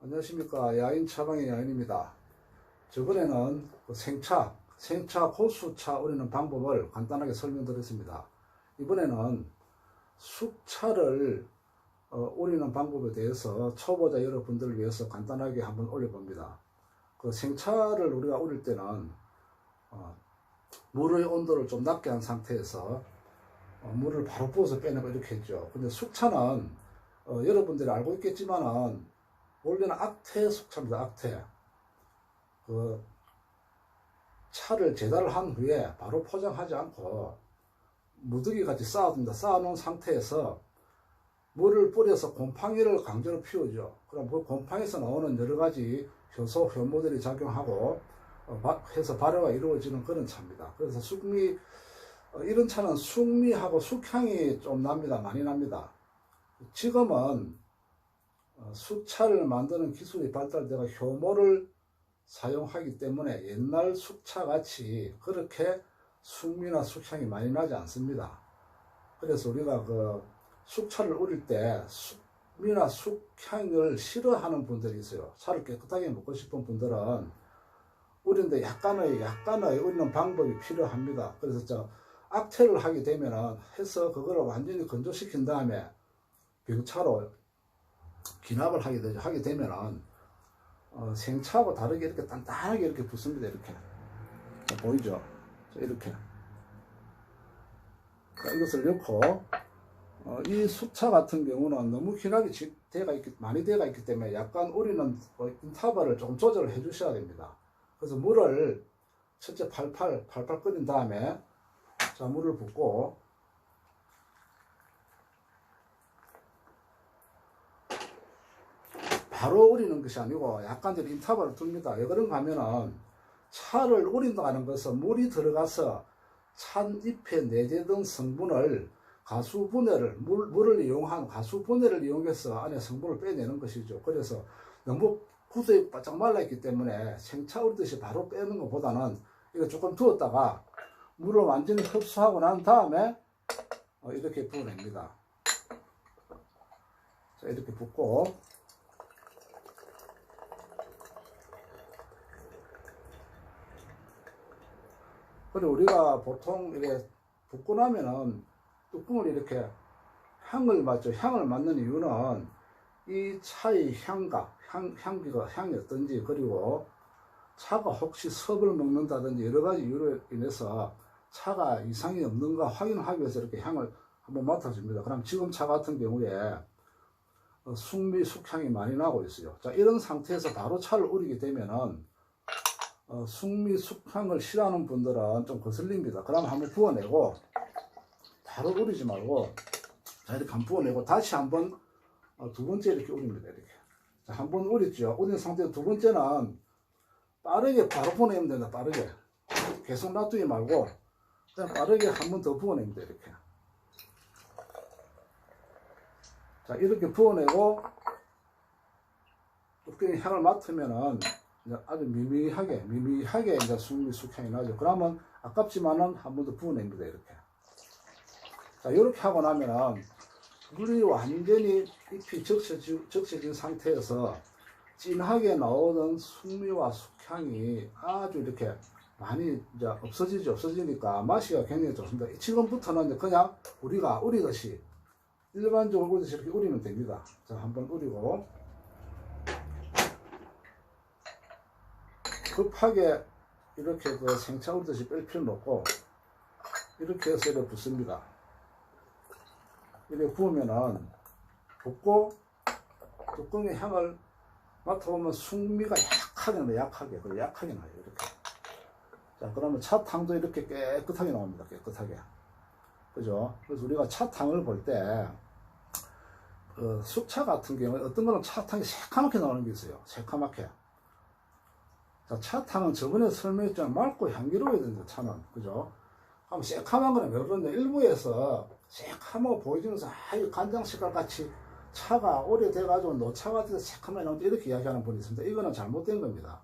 안녕하십니까. 야인 처방의 야인입니다. 저번에는 그 생차, 호수차 우리는 방법을 간단하게 설명드렸습니다. 이번에는 숙차를 우리는 방법에 대해서 초보자 여러분들을 위해서 간단하게 한번 올려봅니다. 그 생차를 우리가 우릴 때는 물의 온도를 좀 낮게 한 상태에서 물을 바로 부어서 빼내고 이렇게 했죠. 근데 숙차는 여러분들이 알고 있겠지만은 원래는 악태 숙차입니다. 악태. 그 차를 제달을 한 후에 바로 포장하지 않고 무더기 같이 쌓아둡니다. 쌓아놓은 상태에서 물을 뿌려서 곰팡이를 강제로 피우죠. 그럼 그 곰팡이에서 나오는 여러 가지 효소, 효모들이 작용하고 해서 발효가 이루어지는 그런 차입니다. 그래서 숙미, 이런 차는 숙미하고 숙향이 좀 납니다. 많이 납니다. 지금은 숙차를 만드는 기술이 발달되어 효모를 사용하기 때문에 옛날 숙차 같이 그렇게 숙미나 숙향이 많이 나지 않습니다. 그래서 우리가 그 숙차를 우릴 때 숙미나 숙향을 싫어하는 분들이 있어요. 차를 깨끗하게 먹고 싶은 분들은 우리는데 약간의 우리는 방법이 필요합니다. 그래서 악태를 하게 되면은 해서 그거를 완전히 건조시킨 다음에 병차로 기납을 하게 되죠. 하게 되면은 생차하고 다르게 이렇게 단단하게 이렇게 붙습니다. 이렇게 보이죠? 이렇게 이것을 넣고 이 숙차 같은 경우는 너무 기납이 많이 되어 있기 때문에 약간 우리는 인터벌을 조금 조절을 해 주셔야 됩니다. 그래서 물을 첫째 팔팔 끓인 다음에 물을 붓고 바로 우리는 것이 아니고 약간 인터벌을 둡니다. 왜 그런가 하면은 차를 우린다는 것은 물이 들어가서 찻잎에 내재된 성분을 물을 이용한 가수분해를 이용해서 안에 성분을 빼내는 것이죠. 그래서 너무 굳어 바짝 말라있기 때문에 생차 우리듯이 바로 빼는 것보다는 이거 조금 두었다가 물을 완전히 흡수하고 난 다음에 이렇게 부어냅니다. 자, 이렇게 붓고 그리고 우리가 보통 이렇게 붓고 나면은 뚜껑을 이렇게 향을 맡는 이유는 이 차의 향이 어떤지, 그리고 차가 혹시 섭을 먹는다든지 여러 가지 이유로 인해서 차가 이상이 없는가 확인하기 위해서 이렇게 향을 한번 맡아줍니다. 그럼 지금 차 같은 경우에 숙미, 숙향이 많이 나고 있어요. 자, 이런 상태에서 바로 차를 우리게 되면은 숙미, 숙향을 싫어하는 분들은 좀 거슬립니다. 그럼 한번 부어내고 바로 우리지 말고 자, 이렇게 한번 부어내고 다시 한번 두 번째 이렇게 우립니다. 이렇게. 자, 한번 우렸죠. 우린 상태에서 두 번째는 빠르게 바로 부어내면 된다. 빠르게. 계속 놔두지 말고 그냥 빠르게 한 번 더 부어냅니다. 이렇게. 자, 이렇게 부어내고 뚜껑에 향을 맡으면은 아주 미미하게 이제 숙미, 숙향이 나죠. 그러면 아깝지만은 한 번 더 부어냅니다. 이렇게. 자, 이렇게 하고 나면은 물이 완전히 잎이 적셔진 상태에서 진하게 나오는 숙미와 숙향이 아주 이렇게 많이 이제 없어지니까 맛이 굉장히 좋습니다. 지금부터는 이제 그냥 우리가 우리듯이 일반적으로 우리듯이 이렇게 우리면 됩니다. 자, 한번 우리고 급하게 이렇게 그 생차 우리듯이 뺄 필요는 없고 이렇게 해서 이렇게 붓습니다. 이렇게 부으면은 붓고 뚜껑의 향을 맡아보면 숙미가 약하게 나요. 이렇게. 자, 그러면 차탕도 이렇게 깨끗하게 나옵니다. 깨끗하게. 그죠? 그래서 우리가 차탕을 볼 때, 숙차 같은 경우에 어떤 거는 차탕이 새카맣게 나오는 게 있어요. 새카맣게. 자, 차탕은 저번에 설명했지만 맑고 향기로워야 된다, 차는. 그죠? 그럼 새카만 거는 왜 그러냐. 일부에서 새카맣고 보여지면서, 이 간장 색깔 같이 차가 오래돼가지고 노차 같은 새카맣게 나오는데 이렇게 이야기하는 분이 있습니다. 이거는 잘못된 겁니다.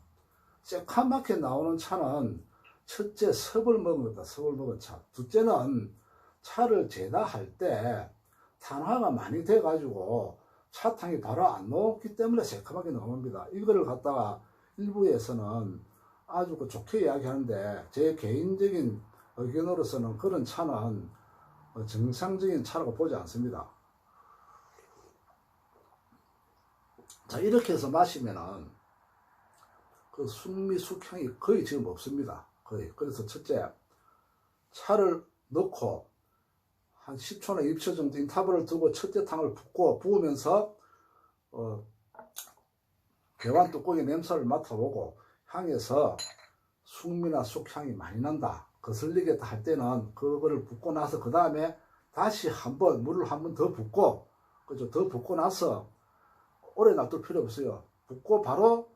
새카맣게 나오는 차는 첫째 섭을 먹은 겁니다. 섭을 먹은 차. 둘째는 차를 제다할 때 탄화가 많이 돼가지고 차탕이 바로 안 녹기 때문에 새카맣게 나옵니다. 이거를 갖다가 일부에서는 아주 좋게 이야기하는데 제 개인적인 의견으로서는 그런 차는 정상적인 차라고 보지 않습니다. 자, 이렇게 해서 마시면은 그 숙미 숙향이 거의 지금 없습니다. 거의. 그래서 첫째, 차를 넣고 한 10초나 20초 정도 인터벌을 두고 첫째 탕을 부으면서 개완 뚜껑의 냄새를 맡아보고 향에서 숙미나 숙향이 많이 난다, 거슬리겠다 할 때는 그거를 붓고 나서 그 다음에 다시 한번 물을 한 번 더 붓고, 그죠? 더 붓고 나서 오래 놔둘 필요 없어요. 붓고 바로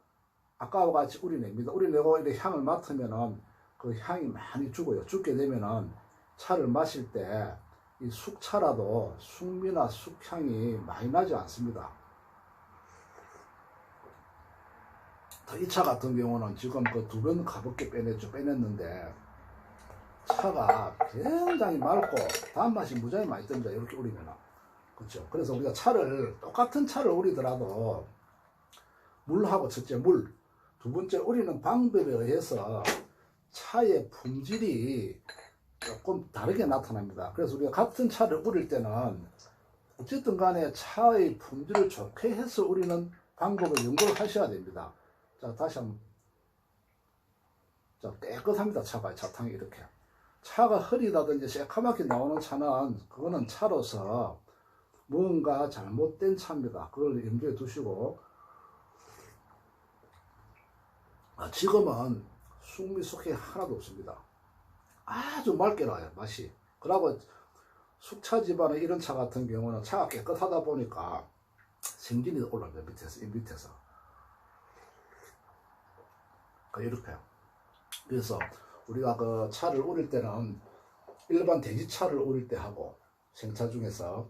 아까와 같이 우려냅니다. 우려내고 이렇게 향을 맡으면은 그 향이 많이 죽어요. 죽게 되면은 차를 마실 때 이 숙차라도 숙미나 숙향이 많이 나지 않습니다. 이 차 같은 경우는 지금 그 2번 가볍게 빼냈는데 차가 굉장히 맑고 단맛이 무지하게 많이 듭니다. 이렇게 우리면. 그렇죠. 그래서 우리가 똑같은 차를 우리더라도 물하고 첫째 물, 두 번째 우리는 방법에 의해서 차의 품질이 조금 다르게 나타납니다. 그래서 우리가 같은 차를 우릴 때는 어쨌든 간에 차의 품질을 좋게 해서 우리는 방법을 연구를 하셔야 됩니다. 자, 다시 한번. 자, 깨끗합니다. 차탕이 이렇게. 차가 흐리다든지 새카맣게 나오는 차는 그거는 차로서 뭔가 잘못된 차입니다. 그걸 염두에 두시고, 지금은 숙미 숙향이 하나도 없습니다. 아주 맑게 나요, 맛이. 그리고 숙차 집안의 이런 차 같은 경우는 차가 깨끗하다 보니까 생진이 올라옵니다. 밑에서. 이렇게. 그래서 우리가 그 차를 우릴 때는 일반 대지차를 우릴 때 하고, 생차 중에서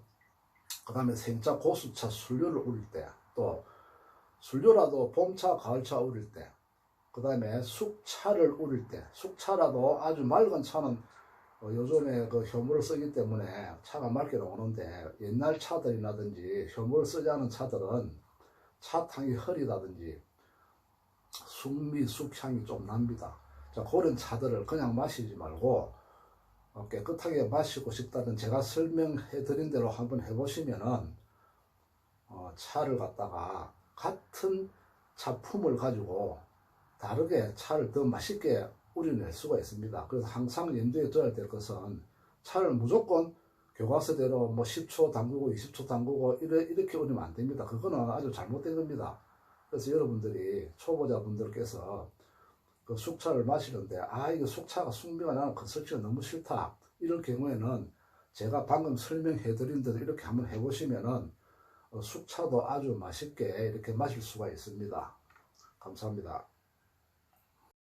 그 다음에 생차, 고수차, 술료를 우릴 때, 또 술료라도 봄차, 가을차 우릴 때, 그 다음에 숙차를 우릴 때, 숙차라도 아주 맑은 차는 요즘에 그 효모를 쓰기 때문에 차가 맑게 나오는데, 옛날 차들이라든지 효모를 쓰지 않은 차들은 차탕이 흐리다든지 숙미, 숙향이 좀 납니다. 자, 그런 차들을 그냥 마시지 말고 깨끗하게 마시고 싶다는 제가 설명해 드린 대로 한번 해보시면은 차를 갖다가 같은 차품을 가지고 다르게 차를 더 맛있게 우려낼 수가 있습니다. 그래서 항상 염두에 둬야 될 것은 차를 무조건 교과서대로 뭐 10초 담그고 20초 담그고 이렇게 우리면 안 됩니다. 그거는 아주 잘못된 겁니다. 그래서 여러분들이 초보자분들께서 그 숙차를 마시는데, 이거 숙차가 숙미가 나는 그 설치가 너무 싫다, 이럴 경우에는 제가 방금 설명해 드린 대로 이렇게 한번 해보시면은 숙차도 아주 맛있게 이렇게 마실 수가 있습니다. 감사합니다.